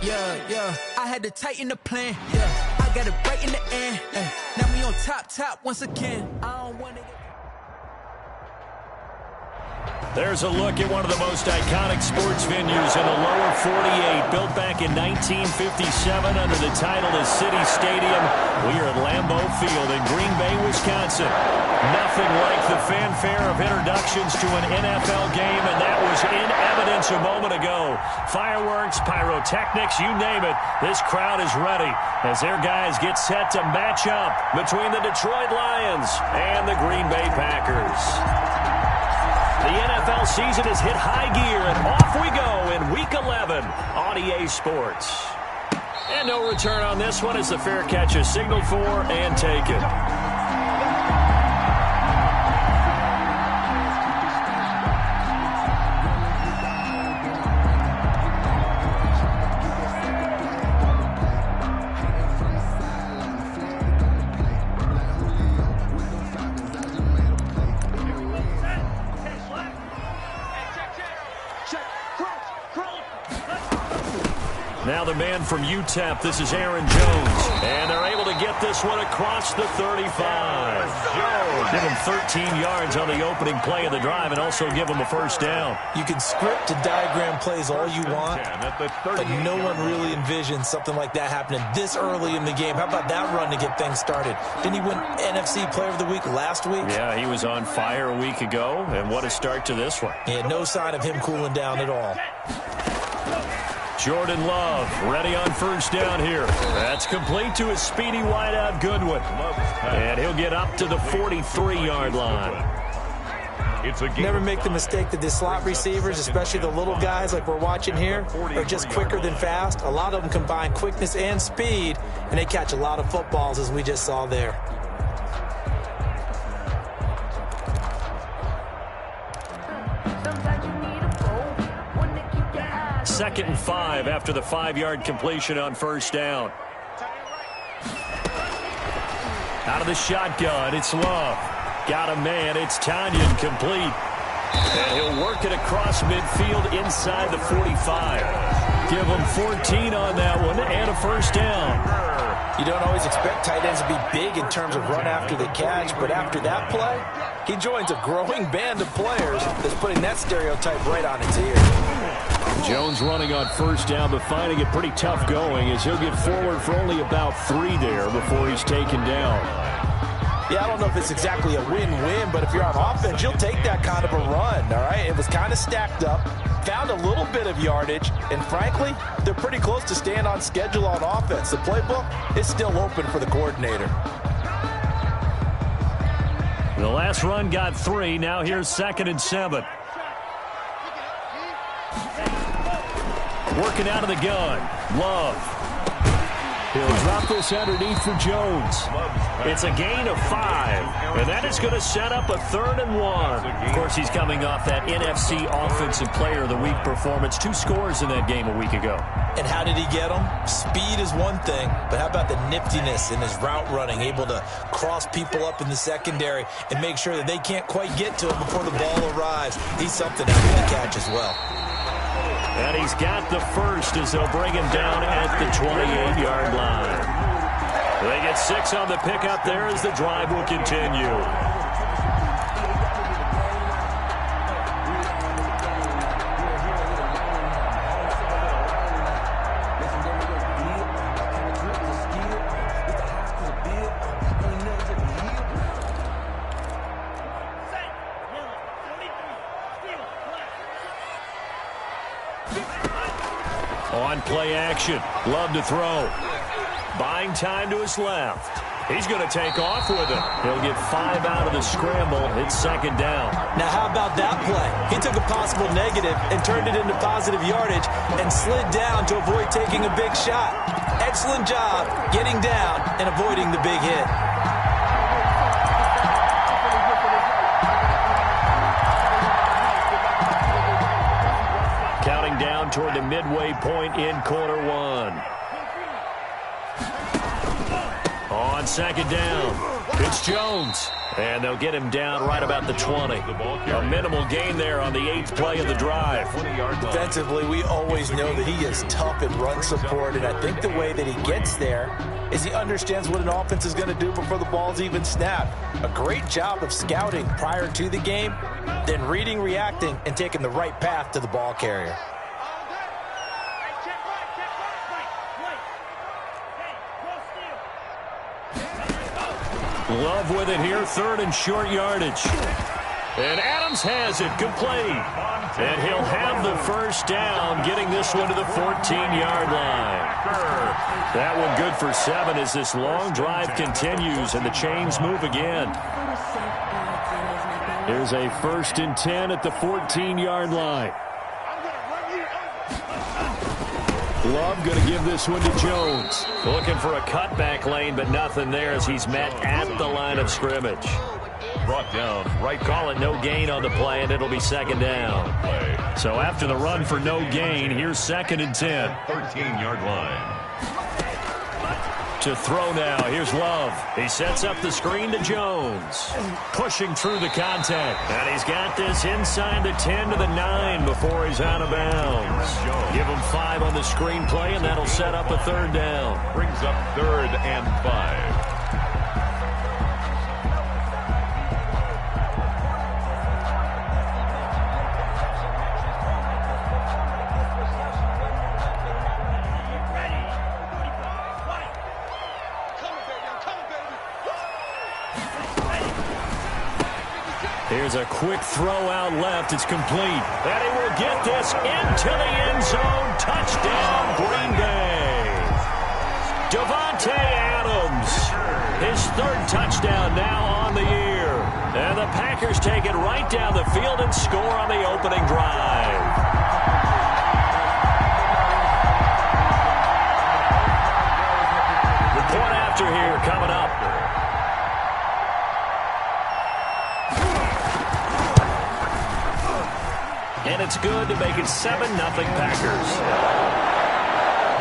Yeah. I had to tighten the plan. Yeah, I got it right in the end. Now we on top once again. I don't want to get... There's a look at one of the most iconic sports venues in the lower 48, built back in 1957 under the title of City Stadium. We are at Lambeau Field in Green Bay, Wisconsin. Nothing like the fanfare of introductions to an NFL game, and that was in evidence a moment ago. Fireworks, pyrotechnics, you name it. This crowd is ready as their guys get set to match up between the Detroit Lions and the Green Bay Packers. The NFL season has hit high gear, and off we go in Week 11 on EA Sports. And no return on this one as the fair catch is signaled for and taken. Now the man from UTEP, this is Aaron Jones. And they're able to get this one across the 35. Jones. Give him 13 yards on the opening play of the drive and also give him a first down. You can script to diagram plays all you want, but no one really envisions something like that happening this early in the game. How about that run to get things started? Didn't he win NFC Player of the Week last week? Yeah, he was on fire a week ago, and what a start to this one. Yeah, no sign of him cooling down at all. Jordan Love ready on first down here. That's complete to his speedy wideout Goodwin. And he'll get up to the 43-yard line. Never make the mistake that the slot receivers, especially the little guys like we're watching here, are just quicker than fast. A lot of them combine quickness and speed, and they catch a lot of footballs as we just saw there. Second and 5 after the 5-yard completion on first down. Out of the shotgun, it's Love. Got a man, it's Tanyan complete. And he'll work it across midfield inside the 45. Give him 14 on that one and a first down. You don't always expect tight ends to be big in terms of run after the catch, but after that play, he joins a growing band of players that's putting that stereotype right on its ear. Jones running on first down, but finding it pretty tough going as he'll get forward for only about 3 there before he's taken down. Yeah, I don't know if it's exactly a win-win, but if you're on offense, you'll take that kind of a run, all right? It was kind of stacked up, found a little bit of yardage, and frankly, they're pretty close to staying on schedule on offense. The playbook is still open for the coordinator. The last run got 3. Now here's 2nd and 7. Working out of the gun. Love. He'll drop this underneath for Jones. It's a gain of 5. And that is going to set up a 3rd and 1. Of course, he's coming off that NFC Offensive Player of the Week performance. 2 scores in that game a week ago. And how did he get them? Speed is one thing, but how about the niftiness in his route running, able to cross people up in the secondary and make sure that they can't quite get to him before the ball arrives. He's something after the catch as well. And he's got the first as they'll bring him down at the 28-yard line. They get 6 on the pickup there as the drive will continue. On play action, Love to throw. Buying time to his left. He's going to take off with it. He'll get 5 out of the scramble. It's 2nd down. Now, how about that play? He took a possible negative and turned it into positive yardage and slid down to avoid taking a big shot. Excellent job getting down and avoiding the big hit. Counting down toward the midway point in quarter 1. On 2nd down. It's Jones. And they'll get him down right about the 20. A minimal gain there on the 8th play of the drive. Defensively, we always know that he is tough in run support, and I think the way that he gets there is he understands what an offense is going to do before the ball's even snapped. A great job of scouting prior to the game, then reading, reacting, and taking the right path to the ball carrier. Love with it here, 3rd and short yardage. And Adams has it, complete. And he'll have the first down, getting this one to the 14-yard line. That one good for 7 as this long drive continues and the chains move again. Here's a 1st and 10 at the 14-yard line. Love going to give this one to Jones. Looking for a cutback lane, but nothing there as he's met at the line of scrimmage. Brought down right. Call it no gain on the play, and it'll be 2nd down. So after the run for no gain, here's 2nd and 10. 13-yard line. To throw now. Here's Love. He sets up the screen to Jones. Pushing through the contact. And he's got this inside the 10 to the 9 before he's out of bounds. Give him 5 on the screen play, and that'll set up a 3rd down. Brings up 3rd and 5. Here's a quick throw out left. It's complete. And he will get this into the end zone. Touchdown, Green Bay. Davante Adams. His 3rd touchdown now on the year. And the Packers take it right down the field and score on the opening drive. The point after here coming up. And it's good to make it 7-0 Packers.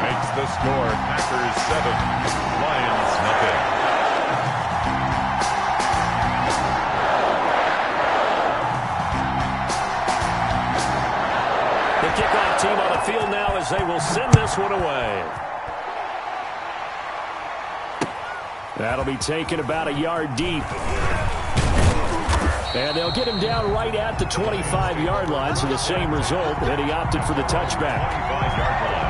Makes the score Packers 7, Lions 0. The kickoff team on the field now as they will send this one away. That'll be taken about a yard deep. And they'll get him down right at the 25-yard line, so the same result, and he opted for the touchback. 25-yard line.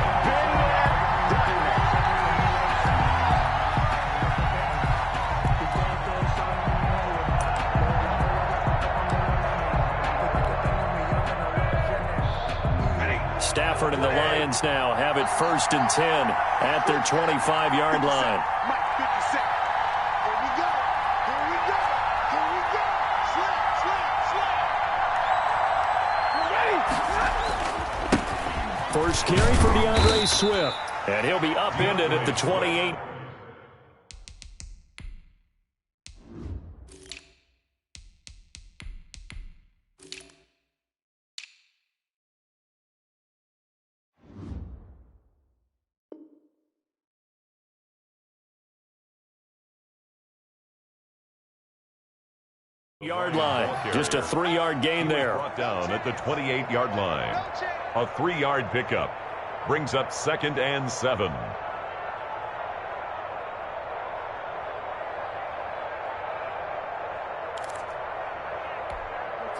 Stafford and the Lions now have it 1st and 10 at their 25-yard line. 1st carry for DeAndre Swift. And he'll be upended at the 28. Yard line. Just a 3-yard gain there. Brought down at the 28-yard line. A 3-yard pickup. Brings up 2nd and 7.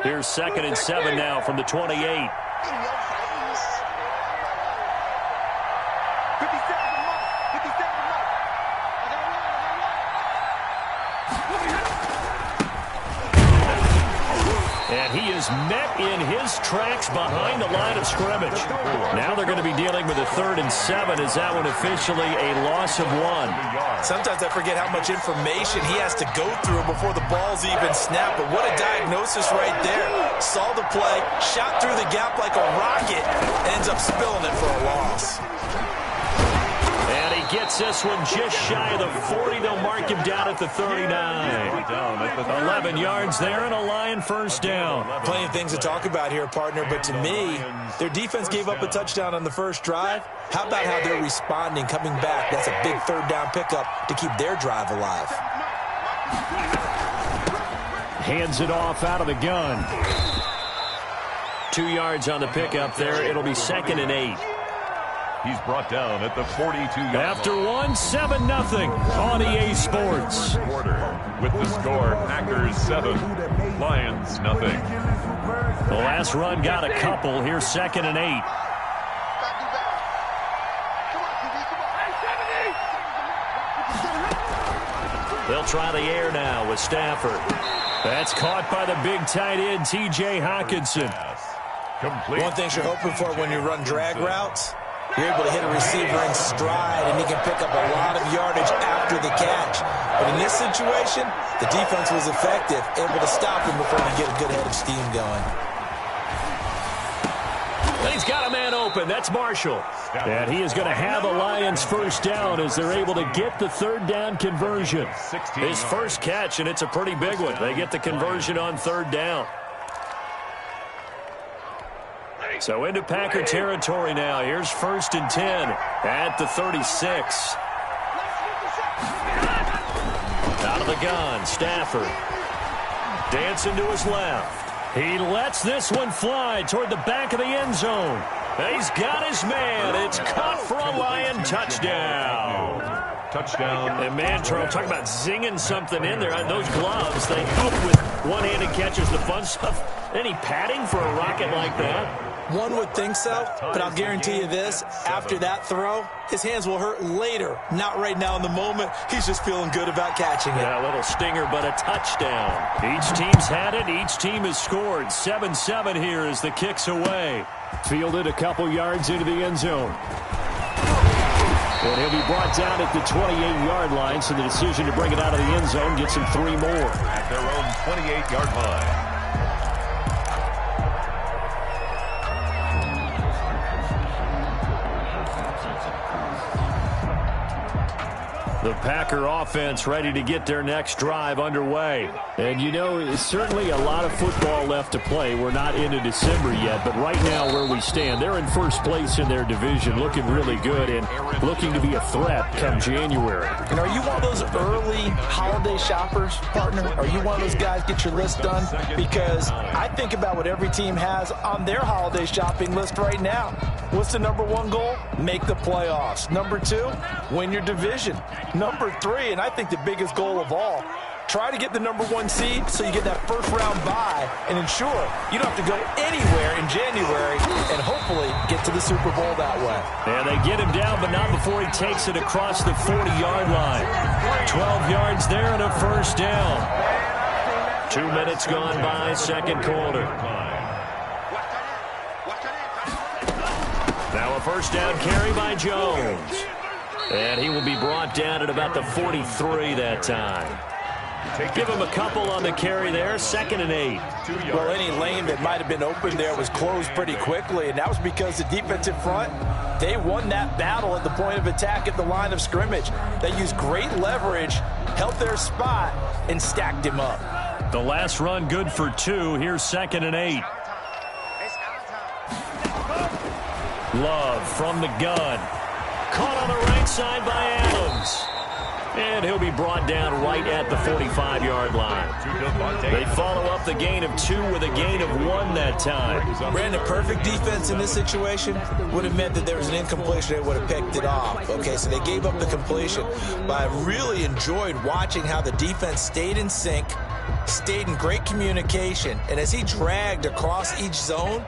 Here's 2nd and 7 now from the 28. And he is met in his tracks behind the line of scrimmage. Now they're going to be dealing with a 3rd and 7. Is that one officially a loss of 1? Sometimes I forget how much information he has to go through before the ball's even snapped. But what a diagnosis right there. Saw the play, shot through the gap like a rocket, and ends up spilling it for a loss. And he gets this one just shy of the 40. They'll mark him down at the 39. 11 yards there and a Lion 1st down. Plenty of things to talk about here, partner, but to me, their defense gave up a touchdown on the first drive. How about how they're responding, coming back? That's a big 3rd down pickup to keep their drive alive. Hands it off out of the gun. 2 yards on the pickup there. It'll be 2nd and 8. He's brought down at the 42-yard line. After 1, 7-0 on EA Sports. Quarter with the score, Packers 7, Lions nothing. The last run got a couple. Here's 2nd and 8. They'll try the air now with Stafford. That's caught by the big tight end, T.J. Hockenson. One thing you're hoping for when you run drag routes, you're able to hit a receiver in stride, and he can pick up a lot of yardage after the catch. But in this situation, the defense was effective, able to stop him before he get a good head of steam going. He's got a man open. That's Marshall. And he is going to have a Lions first down as they're able to get the 3rd down conversion. His first catch, and it's a pretty big one. They get the conversion on 3rd down. So into Packer territory now. Here's 1st and 10 at the 36. Out of the gun, Stafford. Dancing to his left. He lets this one fly toward the back of the end zone. He's got his man. It's caught for a Lion touchdown. Touchdown. And man, Charles, talking about zinging something in there. Those gloves, they hook with one-handed catches, the fun stuff. Any padding for a rocket like that? One would think so, but I'll guarantee you this, after that throw, his hands will hurt later. Not right now in the moment. He's just feeling good about catching it. Yeah, a little stinger, but a touchdown. Each team's had it. Each team has scored. 7-7 here as the kick's away. Fielded a couple yards into the end zone. And he'll be brought down at the 28-yard line, so the decision to bring it out of the end zone gets him 3 more. At their own 28-yard line. The Packer offense ready to get their next drive underway. And, you know, it's certainly a lot of football left to play. We're not into December yet, but right now where we stand, they're in first place in their division, looking really good and looking to be a threat come January. And are you one of those early holiday shoppers, partner? Are you one of those guys get your list done? Because I think about what every team has on their holiday shopping list right now. What's the number 1 goal? Make the playoffs. Number 2, win your division. Number 3, and I think the biggest goal of all, try to get the number 1 seed so you get that first-round bye and ensure you don't have to go anywhere in January and hopefully get to the Super Bowl that way. And they get him down, but not before he takes it across the 40-yard line. 12 yards there and a first down. 2 minutes gone by, second quarter. Now a first down carry by Jones. And he will be brought down at about the 43 that time. Give him a couple on the carry there. 2nd and 8. Well, any lane that might have been open there was closed pretty quickly, and that was because the defensive front, they won that battle at the point of attack at the line of scrimmage. They used great leverage, held their spot, and stacked him up. The last run good for 2. Here's 2nd and 8. Love from the gun. Caught on the right side by Adams. And he'll be brought down right at the 45-yard line. They follow up the gain of 2 with a gain of 1 that time. Brandon, perfect defense in this situation would have meant that there was an incompletion. They would have picked it off. Okay, so they gave up the completion. But I really enjoyed watching how the defense stayed in sync, stayed in great communication. And as he dragged across each zone,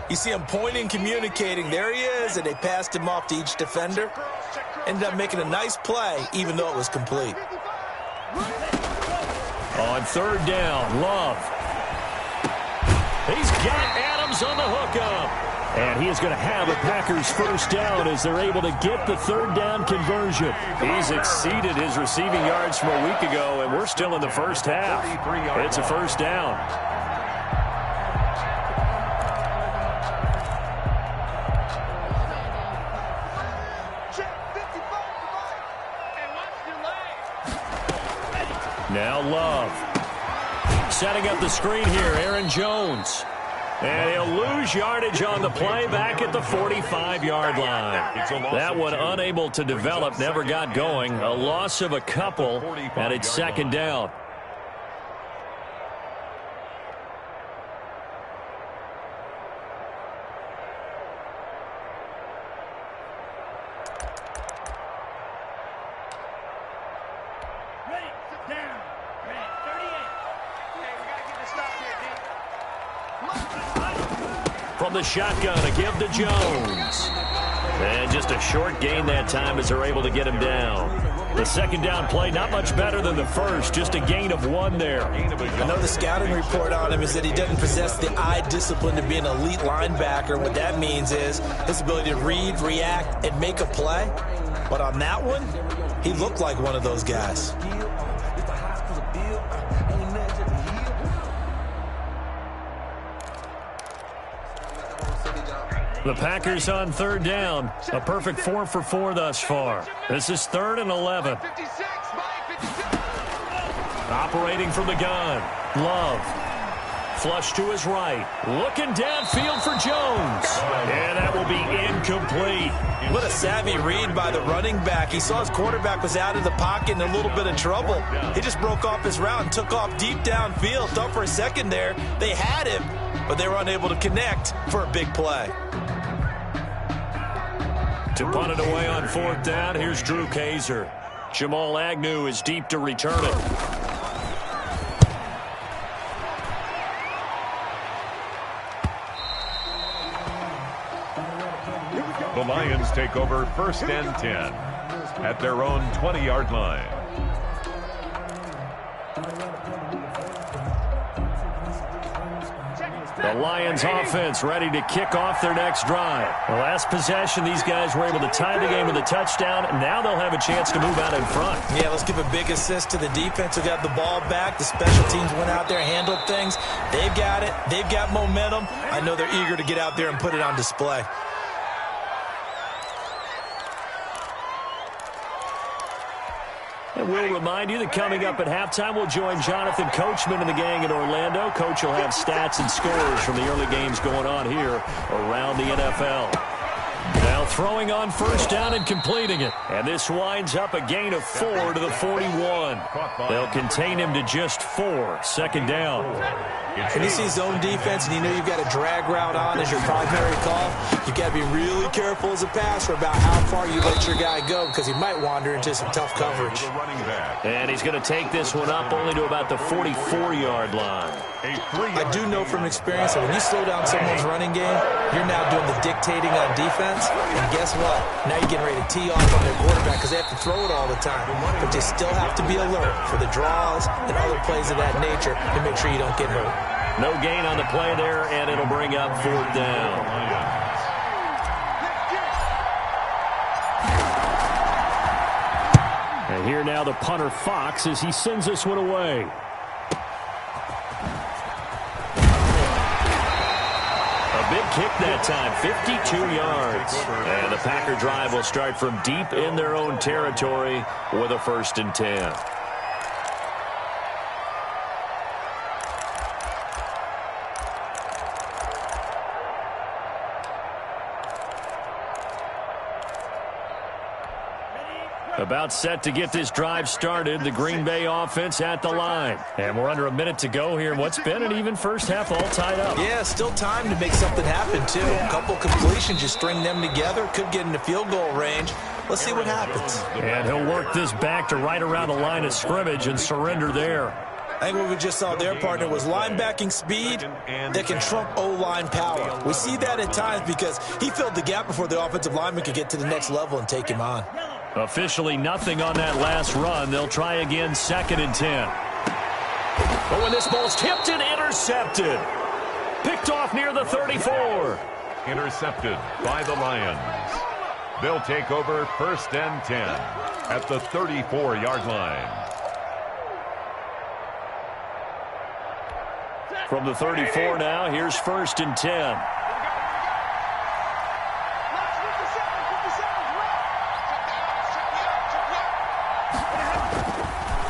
you see him pointing, communicating. There he is, and they passed him off to each defender. Ended up making a nice play, even though it was complete. On 3rd down, Love. He's got Adams on the hookup. And he is going to have a Packers first down as they're able to get the 3rd down conversion. He's exceeded his receiving yards from a week ago, and we're still in the first half. It's a first down. Now Love. Setting up the screen here, Aaron Jones. And he'll lose yardage on the play back at the 45-yard line. That one unable to develop, never got going. A loss of a couple, and it's 2nd down. from the shotgun. A give to Jones. And just a short gain that time as they're able to get him down. The second down play, not much better than the first. Just a gain of 1 there. I know the scouting report on him is that he doesn't possess the eye discipline to be an elite linebacker. What that means is his ability to read, react, and make a play. But on that one, he looked like one of those guys. The Packers on third down. A perfect 4 for 4 thus far. This is 3rd and 11. Operating from the gun. Love. Flush to his right. Looking downfield for Jones. And that will be incomplete. What a savvy read by the running back. He saw his quarterback was out of the pocket in a little bit of trouble. He just broke off his route and took off deep downfield. Thought for a second there they had him, but they were unable to connect for a big play. To punt it away on 4th down, here's Drew Kaiser. Jamal Agnew is deep to return it. The Lions take over 1st and 10 at their own 20-yard line. The Lions offense ready to kick off their next drive. The last possession, these guys were able to tie the game with a touchdown. Now they'll have a chance to move out in front. Yeah, let's give a big assist to the defense who got the ball back. The special teams went out there, handled things. They've got it. They've got momentum. I know they're eager to get out there and put it on display. And we'll remind you that coming up at halftime, we'll join Jonathan Coachman and the gang in Orlando. Coach will have stats and scores from the early games going on here around the NFL. Now throwing on 1st down and completing it. And this winds up a gain of 4 to the 41. They'll contain him to just 4. 2nd down. When you see zone defense and you know you've got a drag route on as your primary call, you've got to be really careful as a passer about how far you let your guy go because he might wander into some tough coverage. And he's going to take this one up only to about the 44-yard line. I do know from experience that when you slow down someone's running game, you're now doing the dictating on defense. And guess what? Now you're getting ready to tee off on their quarterback because they have to throw it all the time. But they still have to be alert for the draws and other plays of that nature to make sure you don't get hurt. No gain on the play there, and it'll bring up 4th down. And here now the punter Fox as he sends this one away. A big kick that time, 52 yards. And the Packer drive will start from deep in their own territory with a 1st and 10. About set to get this drive started. The Green Bay offense at the line. And we're under a minute to go here. What's been an even first half all tied up. Yeah, still time to make something happen, too. A couple completions, you string them together. Could get into field goal range. Let's see what happens. And he'll work this back to right around the line of scrimmage and surrender there. I think what we just saw their partner was linebacking speed that can trump O-line power. We see that at times because he filled the gap before the offensive lineman could get to the next level and take him on. Officially nothing on that last run. They'll try again 2nd and 10. But when this ball's tipped and intercepted. Picked off near the 34. Intercepted by the Lions. They'll take over 1st and 10 at the 34-yard line. From the 34 now, here's 1st and 10.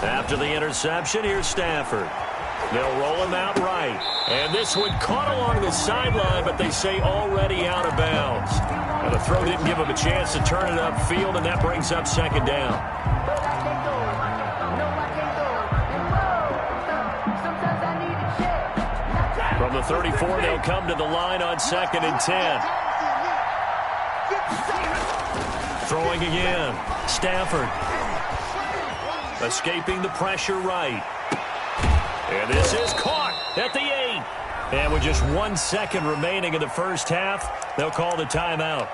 After the interception, here's Stafford. They'll roll him out right. And this one caught along the sideline, but they say already out of bounds. And the throw didn't give him a chance to turn it upfield, and that brings up 2nd down. From the 34, they'll come to the line on 2nd and 10. Throwing again. Stafford. Escaping the pressure right. And this is caught at the 8. And with just 1 second remaining in the first half, they'll call the timeout.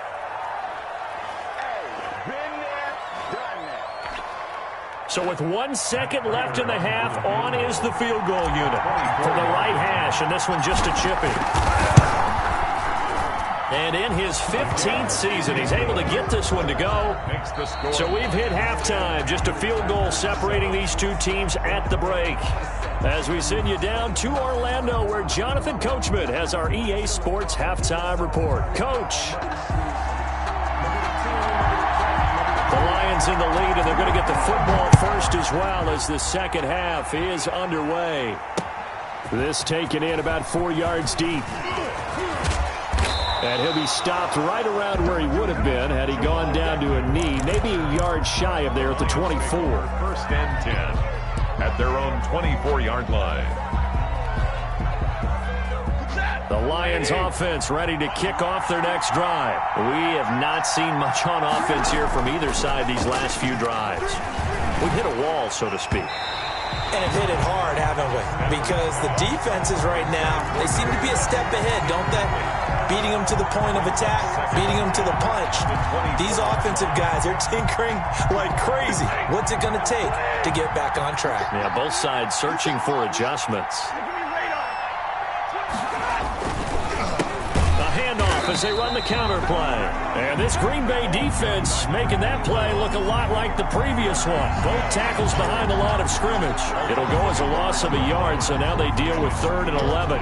So with 1 second left in the half, on is the field goal unit from the right hash, and this one just a chippy. And in his 15th season, he's able to get this one to go. So we've hit halftime, just a field goal separating these two teams at the break. As we send you down to Orlando, where Jonathan Coachman has our EA Sports halftime report. Coach. The Lions in the lead, and they're going to get the football first as well as the second half is underway. This taken in about 4 yards deep. And he'll be stopped right around where he would have been had he gone down to a knee, maybe a yard shy of there at the 24. First and 10 at their own 24-yard line. The Lions offense ready to kick off their next drive. We have not seen much on offense here from either side these last few drives. We've hit a wall, so to speak. And have hit it hard, haven't we? Because the defenses right now, they seem to be a step ahead, don't they? Beating them to the point of attack, beating them to the punch. These offensive guys are tinkering like crazy. What's it going to take to get back on track? Yeah, both sides searching for adjustments. As they run the counter play. And this Green Bay defense making that play look a lot like the previous one. Both tackles behind the line of scrimmage. It'll go as a loss of a yard, so now they deal with 3rd and 11.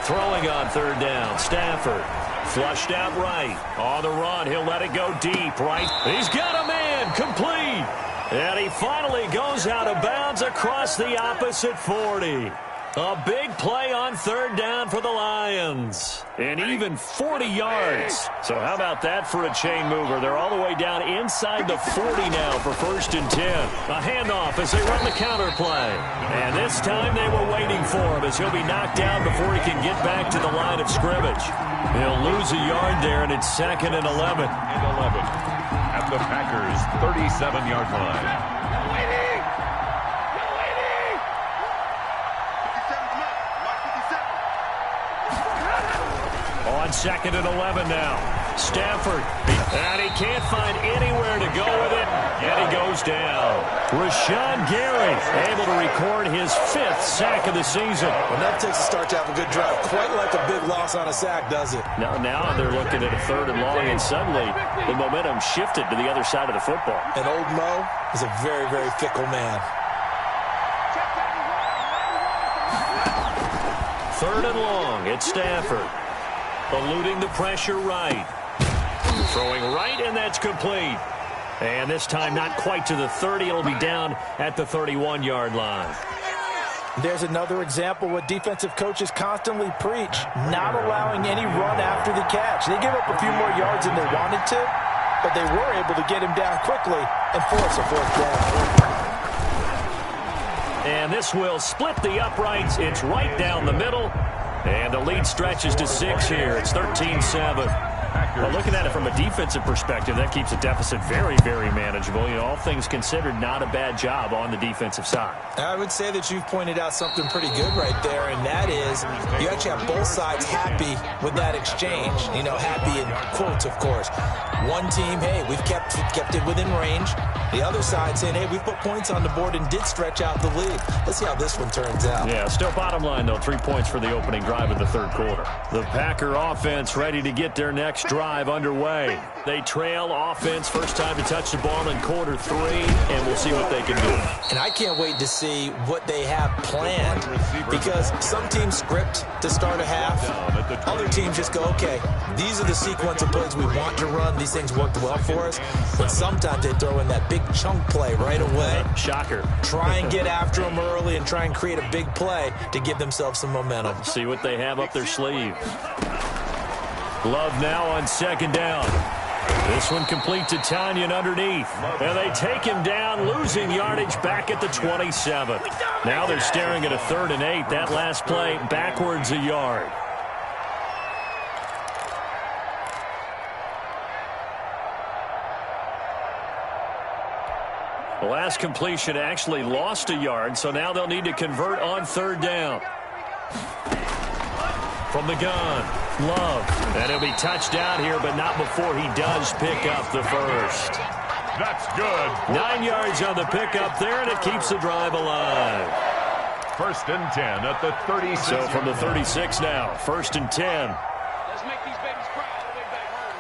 Throwing on 3rd down, Stafford. Flushed out right. On the run, he'll let it go deep, right? He's got a man, complete. And he finally goes out of bounds across the opposite 40. A big play on 3rd down for the Lions. And even 40 yards. So how about that for a chain mover? They're all the way down inside the 40 now for 1st and 10. A handoff as they run the counter play. And this time they were waiting for him as he'll be knocked down before he can get back to the line of scrimmage. He'll lose a yard there, and it's 2nd and 11. At the Packers' 37-yard line. On 2nd and 11 now. Stafford. And he can't find anywhere to go with it. And he goes down. Rashawn Gary able to record his 5th sack of the season. Well, that takes a start to have a good drive. Quite like a big loss on a sack, does it? Now they're looking at a 3rd and long, and suddenly the momentum shifted to the other side of the football. And old Mo is a very, very fickle man. 3rd and long. It's Stafford. Eluding the pressure right. Throwing right, and that's complete. And this time not quite to the 30. It'll be down at the 31-yard line. There's another example what defensive coaches constantly preach, not allowing any run after the catch. They give up a few more yards than they wanted to, but they were able to get him down quickly and force a 4th down. And this will split the uprights. It's right down the middle. And the lead stretches to 6 here. It's 13-7. Well, looking at it from a defensive perspective, that keeps the deficit very, very manageable. You know, all things considered, not a bad job on the defensive side. I would say that you've pointed out something pretty good right there, and that is you actually have both sides happy with that exchange. You know, happy in quotes, of course. One team, hey, we've kept it within range. The other side saying, hey, we've put points on the board and did stretch out the lead. Let's see how this one turns out. Yeah, still bottom line, though, 3 points for the opening drive of the 3rd quarter. The Packer offense ready to get their next drive underway. They trail offense, first time to touch the ball in quarter 3, and we'll see what they can do. And I can't wait to see what they have planned, because some teams script to start a half. Other teams just go, okay, these are the sequence of plays we want to run. These things worked well for us. But sometimes they throw in that big chunk play right away. Shocker. Try and get after them early and try and create a big play to give themselves some momentum. See what they have up their sleeve. Love now on 2nd down. This one complete to Tanyan underneath. And they take him down, losing yardage back at the 27. Now they're staring at a 3rd and 8. That last play backwards a yard. The last completion actually lost a yard, so now they'll need to convert on third down. From the gun, Love. And he'll be touched out here, but not before he does pick up the first. That's good. 9 yards on the pickup there, and it keeps the drive alive. 1st and 10 at the 36. So from the 36 now, 1st and 10. Let's make these babies cry all the way back home,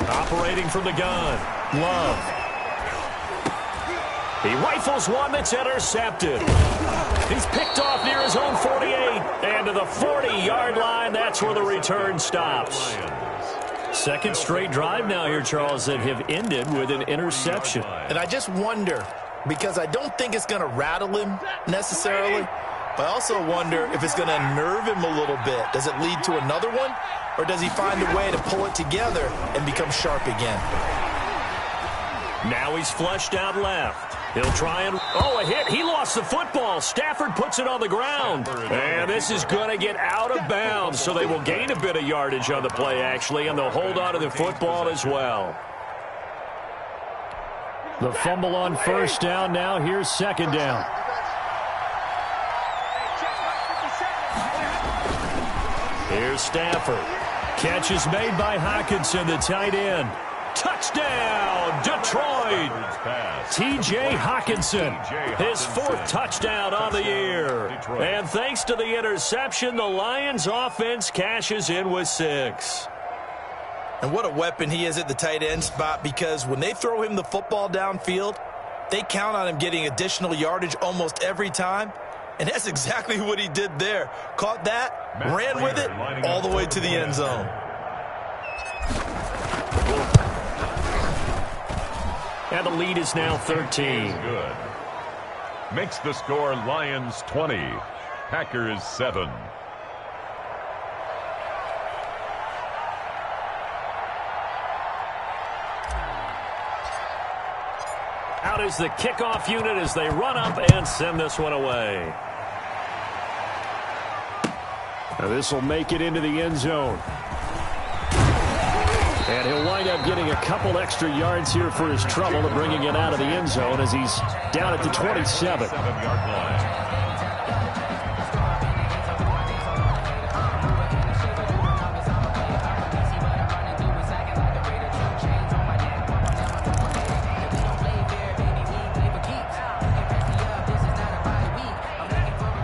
yo. Operating from the gun, Love. He rifles one that's intercepted. He's picked off near his own 48. And to the 40-yard line, that's where the return stops. Second straight drive now here, Charles, that have ended with an interception. And I just wonder, because I don't think it's going to rattle him necessarily, but I also wonder if it's going to unnerve him a little bit. Does it lead to another one? Or does he find a way to pull it together and become sharp again? Now he's flushed out left. He'll try and... Oh, a hit. He lost the football. Stafford puts it on the ground. And this is going to get out of bounds, so they will gain a bit of yardage on the play, actually, and they'll hold on to the football as well. The fumble on first down. Now here's second down. Here's Stafford. Catch is made by Hockenson, the tight end. Touchdown, Detroit! T.J. Hockenson, his 4th touchdown on the year. And thanks to the interception, the Lions offense cashes in with 6. And what a weapon he is at the tight end spot, because when they throw him the football downfield, they count on him getting additional yardage almost every time. And that's exactly what he did there. Caught that, ran with it, all the way to the end zone. And the lead is now 13. Good. Makes the score Lions 20, Packers 7. Out is the kickoff unit as they run up and send this one away. Now this will make it into the end zone. And he'll wind up getting a couple extra yards here for his trouble to bringing it out of the end zone as he's down at the 27. 7-yard line.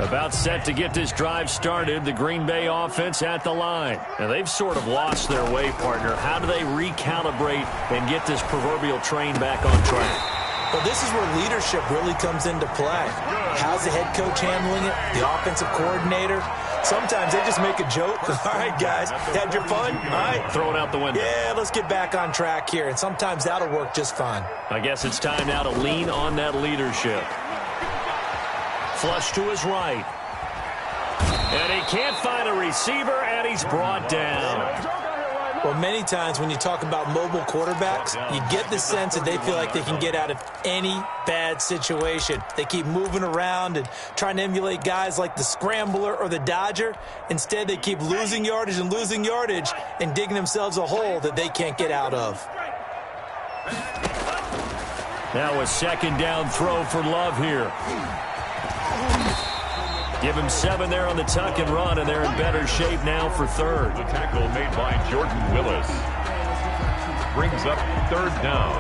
About set to get this drive started, the Green Bay offense at the line. And they've sort of lost their way, partner. How do they recalibrate and get this proverbial train back on track? Well, this is where leadership really comes into play. How's the head coach handling it? The offensive coordinator? Sometimes they just make a joke. All right, guys, had your fun? All right. Throw it out the window. Yeah, let's get back on track here. And sometimes that'll work just fine. I guess it's time now to lean on that leadership. Flush to his right. And he can't find a receiver, and he's brought down. Well, many times when you talk about mobile quarterbacks, you get the sense that they feel like they can get out of any bad situation. They keep moving around and trying to emulate guys like the Scrambler or the Dodger. Instead, they keep losing yardage and digging themselves a hole that they can't get out of. Now a second down throw for Love here. Give him 7 there on the tuck and run, and they're in better shape now for third. The tackle made by Jordan Willis brings up third down.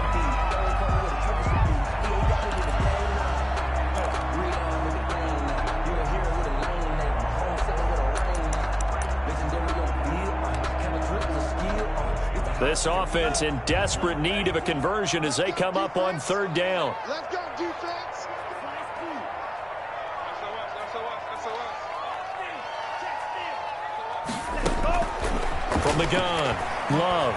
This offense in desperate need of a conversion as they come up on third down. Let's go, defense. From the gun, Love.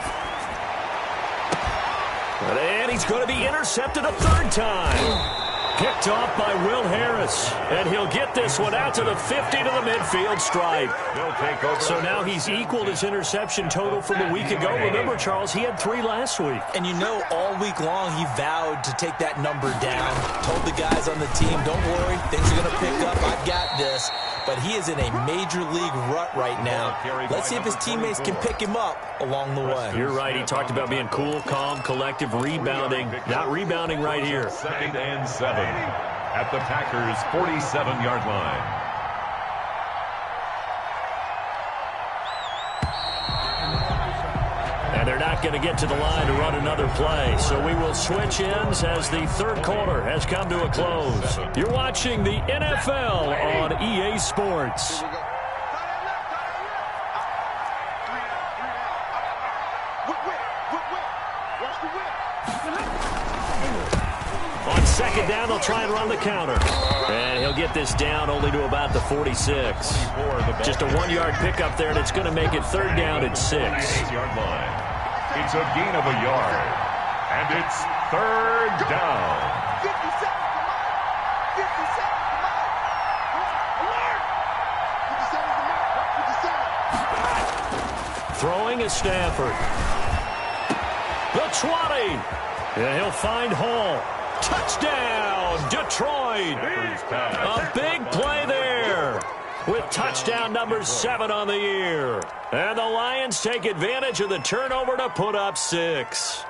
And he's going to be intercepted a third time. Picked off by Will Harris. And he'll get this one out to the 50 to the midfield stripe. They'll take over. So now he's equaled his interception total from a week ago. Remember, Charles, he had 3 last week. And you know, all week long he vowed to take that number down. Told the guys on the team, don't worry, things are going to pick up. I've got this. but he is in a major league rut right now. Let's see if his teammates can pick him up along the way. You're right. He talked about being cool, calm, collective, rebounding. Not rebounding right here. 2nd and 7 at the Packers' 47-yard line. And they're not going to get to the line to run another play. So we will switch ends as the third quarter has come to a close. You're watching the NFL on EA Sports. On 2nd down, they'll try and run the counter. And he'll get this down only to about the 46. Just a 1-yard pickup there, and it's going to make it 3rd down at 6. It's a gain of a yard, and it's 3rd down. 50 seconds, come on. 50 seconds, come on. Alert! 50 seconds, 50 seconds. Throwing is Stafford. The 20. And he'll find Hall. Touchdown, Detroit. A big play there with touchdown number 7 on the year. And the Lions take advantage of the turnover to put up 6.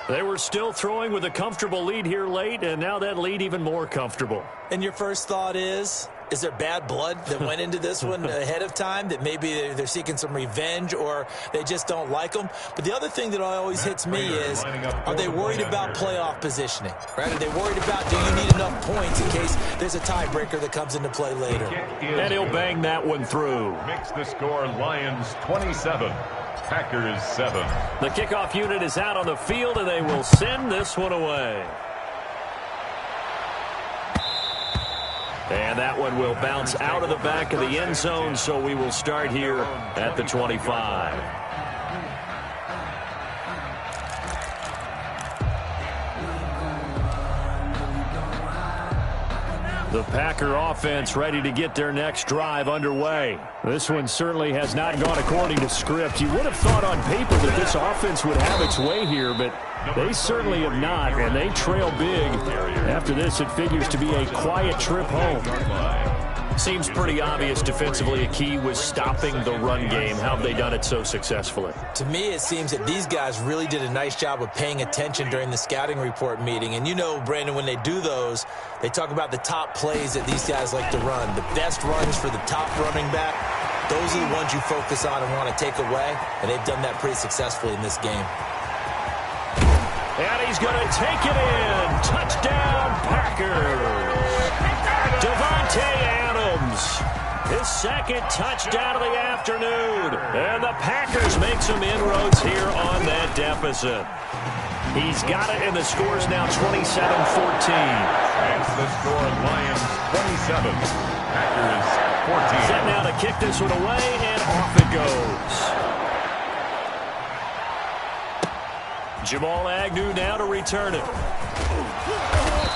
They were still throwing with a comfortable lead here late, and now that lead even more comfortable. And your first thought is there bad blood that went into this one ahead of time, that maybe they're seeking some revenge or they just don't like them? But the other thing that always hits me is, are they worried about playoff positioning? Right? Are they worried about, do you need enough points in case there's a tiebreaker that comes into play later? And he'll bang that one through. Makes the score Lions 27, Packers 7. The kickoff unit is out on the field, and they will send this one away. And that one will bounce out of the back of the end zone, so we will start here at the 25. The Packer offense ready to get their next drive underway. This one certainly has not gone according to script. You would have thought on paper that this offense would have its way here, but they certainly have not, and they trail big. After this, it figures to be a quiet trip home. Seems pretty obvious defensively a key was stopping the run game. How have they done it so successfully? To me, it seems that these guys really did a nice job of paying attention during the scouting report meeting. And you know, Brandon, when they do those, they talk about the top plays that these guys like to run. The best runs for the top running back, those are the ones you focus on and want to take away. And they've done that pretty successfully in this game. And he's going to take it in. Touchdown, Packers. Davante Adams, his 2nd touchdown of the afternoon. And the Packers make some inroads here on that deficit. He's got it, and the score's now 27-14. That's the score, Lions 27, Packers 14. Set now to kick this one away, and off it goes. Jamal Agnew now to return it.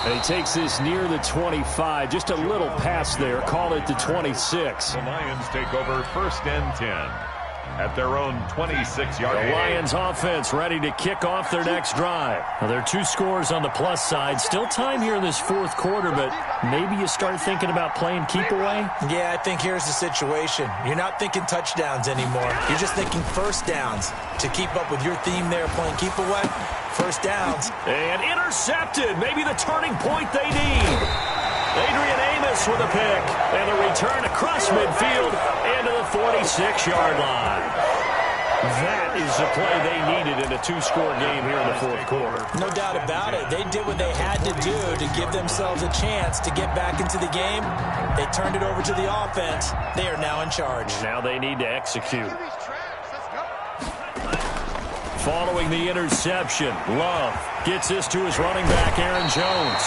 And he takes this near the 25. Just a little pass there. Call it the 26. The Lions take over 1st and 10 at their own 26-yard line. The Lions offense ready to kick off their next drive. Now, there are 2 scores on the plus side. Still time here in this 4th quarter, but maybe you start thinking about playing keep away? Yeah, I think here's the situation. You're not thinking touchdowns anymore. You're just thinking first downs. To keep up with your theme there, playing keep away, first downs. And intercepted. Maybe the turning point they need. Adrian Amos with a pick. And a return across midfield into the 46-yard line. That is the play they needed in a 2-score game here in the 4th quarter. No doubt about it. They did what they had to do to give themselves a chance to get back into the game. They turned it over to the offense. They are now in charge. Now they need to execute. Following the interception, Love gets this to his running back, Aaron Jones.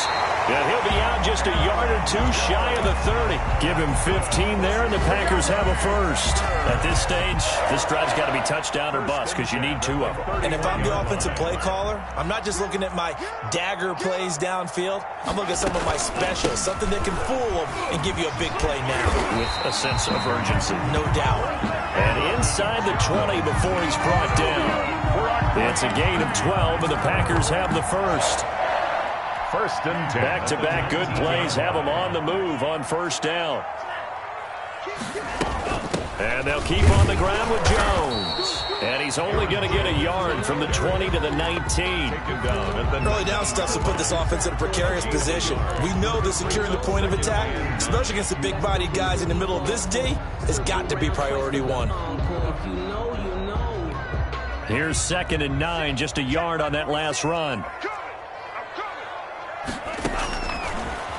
And he'll be out just a yard or 2 shy of the 30. Give him 15 there, and the Packers have a first. At this stage, this drive's got to be touchdown or bust because you need 2 of them. And if I'm the offensive play caller, I'm not just looking at my dagger plays downfield. I'm looking at some of my specials, something that can fool them and give you a big play now. With a sense of urgency. No doubt. And inside the 20 before he's brought down. It's a gain of 12, and the Packers have the first. 1st and 10. Back-to-back good plays have them on the move on 1st down. And they'll keep on the ground with Jones. And he's only going to get a yard from the 20 to the 19. Early down stuff to put this offense in a precarious position. We know that securing the point of attack, especially against the big-bodied guys in the middle of this D, has got to be priority one. Here's 2nd and 9, just a yard on that last run.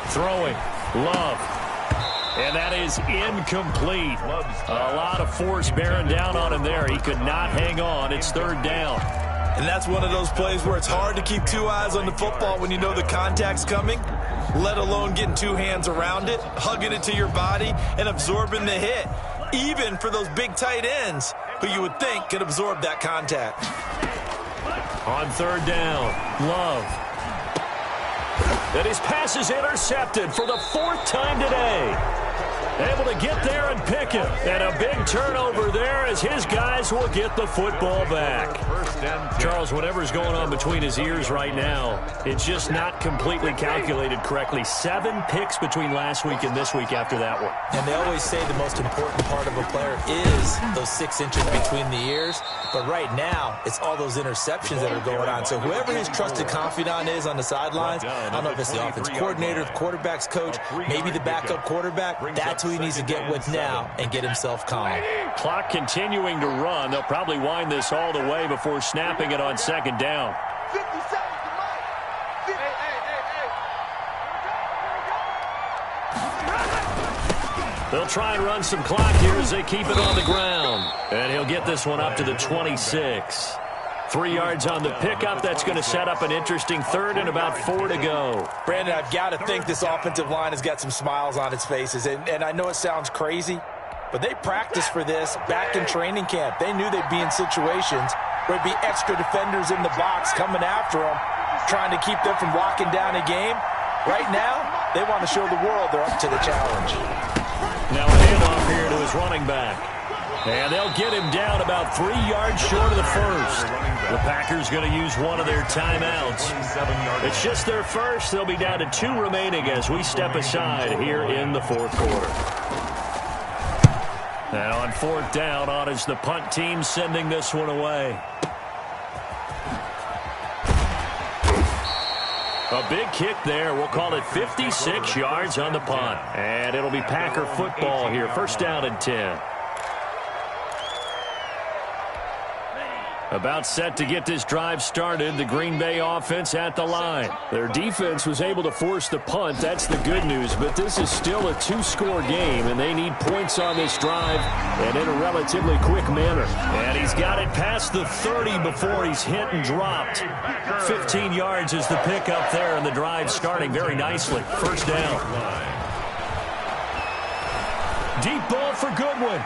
Throwing, Love. And that is incomplete. A lot of force bearing down on him there. He could not hang on. It's 3rd down. And that's one of those plays where it's hard to keep 2 eyes on the football when you know the contact's coming, let alone getting 2 hands around it, hugging it to your body, and absorbing the hit, even for those big tight ends who you would think could absorb that contact. On 3rd down, Love. And his pass is intercepted for the 4th time today. Able to get there and pick it. And a big turnover there as his guys will get the football back. Charles, whatever's going on between his ears right now, it's just not completely calculated correctly. 7 picks between last week and this week after that one. And they always say the most important part of a player is those 6 inches between the ears. But right now, it's all those interceptions that are going on. So whoever his trusted confidant is on the sidelines, I don't know if it's the offense coordinator, the quarterback's coach, maybe the backup quarterback, that's who he needs to get with now and get himself calm. Clock continuing to run. They'll probably wind this all the way before snapping it on 2nd down. 50 seconds to Mike. They'll try and run some clock here as they keep it on the ground. And he'll get this one up to the 26. 3 yards on the pickup. That's going to set up an interesting 3rd and about 4 to go. Brandon, I've got to think this offensive line has got some smiles on its faces. And I know it sounds crazy, but they practiced for this back in training camp. They knew they'd be in situations where there'd be extra defenders in the box coming after them, trying to keep them from locking down a game. Right now, they want to show the world they're up to the challenge. Now a handoff here to his running back. And they'll get him down about 3 yards short of the first. The Packers going to use one of their timeouts. It's just their first. They'll be down to 2 remaining as we step aside here in the 4th quarter. And on 4th down, on is the punt team sending this one away. A big kick there. We'll call it 56 yards on the punt. And it'll be Packer football here. 1st down and 10. About set to get this drive started, the Green Bay offense at the line. Their defense was able to force the punt. That's the good news, but this is still a 2-score game, and they need points on this drive and in a relatively quick manner. And he's got it past the 30 before he's hit and dropped. 15 yards is the pickup there, and the drive starting very nicely. 1st down. Deep ball for Goodwin.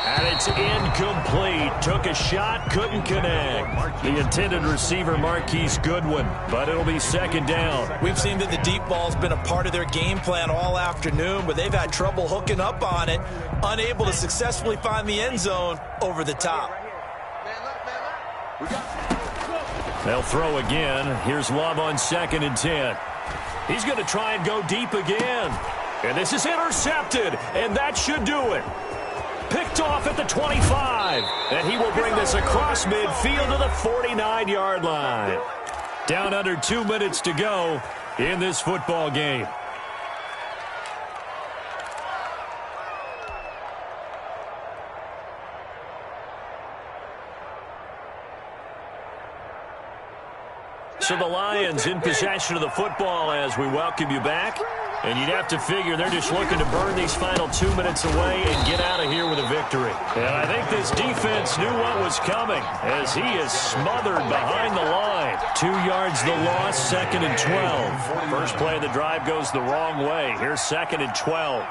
And it's incomplete. Took a shot, couldn't connect. The intended receiver, Marquise Goodwin, but it'll be 2nd down. We've seen that the deep ball's been a part of their game plan all afternoon, but they've had trouble hooking up on it, unable to successfully find the end zone over the top. They'll throw again. Here's Love on 2nd and 10. He's going to try and go deep again. And this is intercepted, and that should do it. Picked off at the 25, and he will bring this across midfield to the 49-yard line. Down under 2 minutes to go in this football game. So the Lions in possession of the football as we welcome you back. And you'd have to figure they're just looking to burn these final 2 minutes away and get out of here with a victory. And I think this defense knew what was coming as he is smothered behind the line. 2 yards the loss, 2nd and 12. First play of the drive goes the wrong way. Here's 2nd and 12.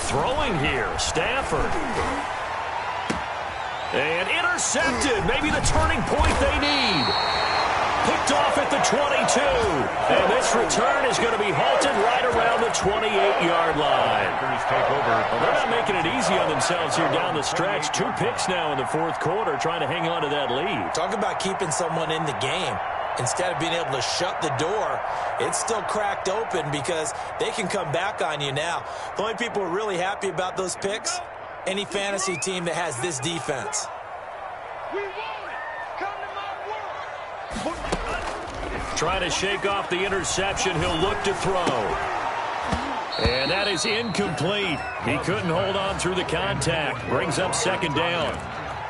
Throwing here, Stafford. And intercepted, maybe the turning point they need. Picked off at the 22. And this return is going to be halted right around the 28-yard line. Well, they're not making it easy on themselves here down the stretch. 2 picks now in the 4th quarter trying to hang on to that lead. Talk about keeping someone in the game. instead of being able to shut the door, it's still cracked open because they can come back on you now. The only people who are really happy about those picks, any fantasy team that has this defense. We want it. Come to my world. Trying to shake off the interception. He'll look to throw. And that is incomplete. He couldn't hold on through the contact. Brings up second down.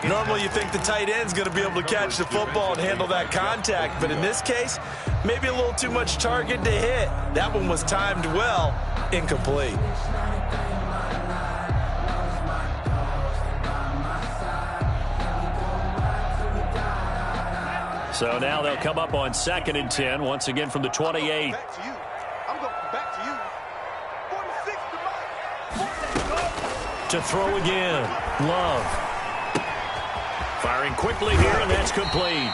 Normally you think the tight end's going to be able to catch the football and handle that contact, but in this case, maybe a little too much target to hit. That one was timed well, incomplete. So now they'll come up on 2nd and 10, once again from the 28. Back to you. I'm going back to you. 46 to Mike. To throw again. Love. Firing quickly here, and that's complete.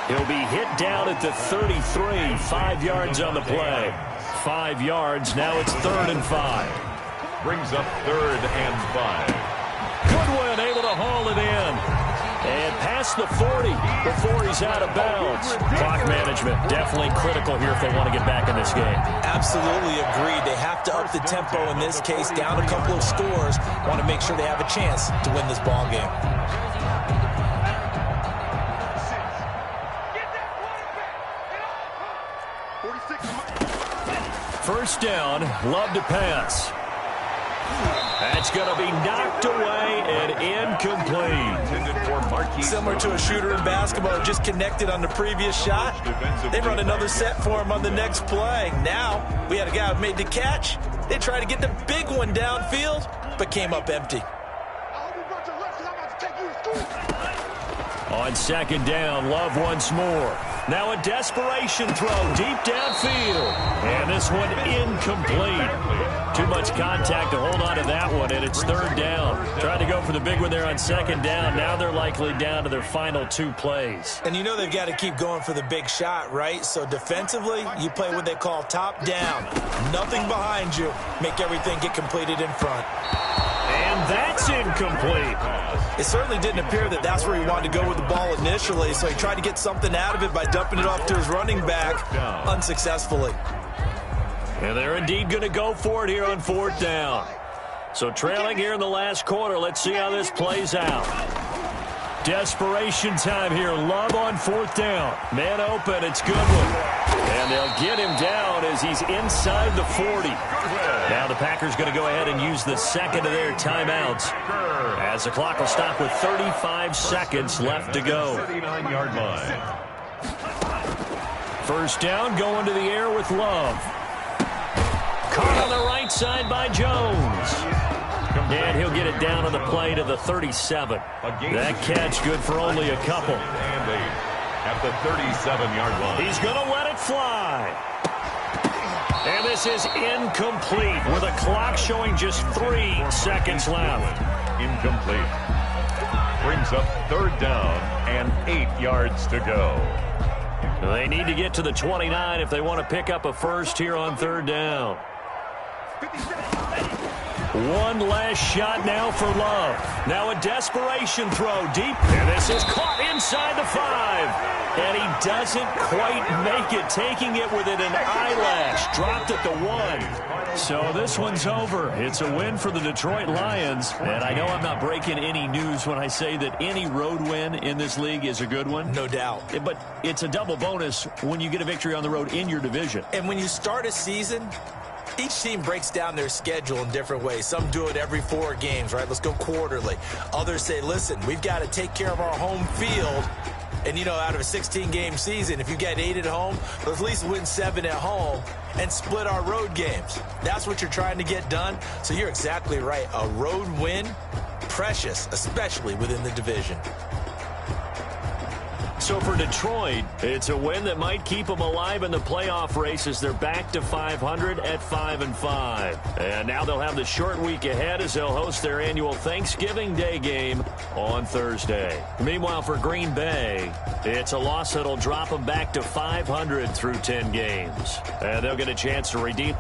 He'll be hit down at the 33. 5 yards on the play. 5 yards. Now it's 3rd and 5. Brings up 3rd and 5. Goodwin able to haul it in. And past the 40 before he's out of bounds. Clock management definitely critical here if they want to get back in this game. Absolutely agreed. They have to up the tempo in this case, down a couple of scores. Want to make sure they have a chance to win this ball game. First down, Love to pass. That's going to be knocked away and incomplete. Similar to a shooter in basketball, just connected on the previous shot. They run another set for him on the next play. Now, we had a guy who made the catch. They tried to get the big one downfield, but came up empty. On 2nd down, Love once more. Now a desperation throw deep downfield. And this one incomplete. Too much contact to hold on to that one, and it's 3rd down. Trying to go for the big one there on 2nd down. Now they're likely down to their final 2 plays. And you know they've got to keep going for the big shot, right? So defensively, you play what they call top down. Nothing behind you. Make everything get completed in front. And that's incomplete. It certainly didn't appear that that's where he wanted to go with the ball initially, so he tried to get something out of it by dumping it off to his running back unsuccessfully. And they're indeed going to go for it here on 4th down. So trailing here in the last quarter, let's see how this plays out. Desperation time here. Love on 4th down. Man open, it's Goodwin. And they'll get him down as he's inside the 40. Now the Packers going to go ahead and use the second of their timeouts as the clock will stop with 35 seconds left to go. 39-yard line. First down, going to the air with Love. Caught on the right side by Jones. And he'll get it down on the play to the 37. That catch good for only a couple. And 8 at the 37-yard line. He's going to let it fly. And this is incomplete with a clock showing just 3 seconds left. Incomplete. Brings up 3rd down and 8 yards to go. They need to get to the 29 if they want to pick up a first here on 3rd down. One last shot now for Love. Now a desperation throw deep. And this is caught inside the 5. And he doesn't quite make it, taking it within an eyelash. Dropped at the 1. So this one's over. It's a win for the Detroit Lions. And I know I'm not breaking any news when I say that any road win in this league is a good one. No doubt. But it's a double bonus when you get a victory on the road in your division. And when you start a season, each team breaks down their schedule in different ways. Some do it every 4 games, right? Let's go quarterly. Others say, listen, we've got to take care of our home field. And, you know, out of a 16-game season, if you get 8 at home, let's at least win 7 at home and split our road games. That's what you're trying to get done. So you're exactly right. A road win, precious, especially within the division. So for Detroit, it's a win that might keep them alive in the playoff race as they're back to 500 at 5-5. And now they'll have the short week ahead as they'll host their annual Thanksgiving Day game on Thursday. Meanwhile, for Green Bay, it's a loss that'll drop them back to 500 through 10 games. And they'll get a chance to redeem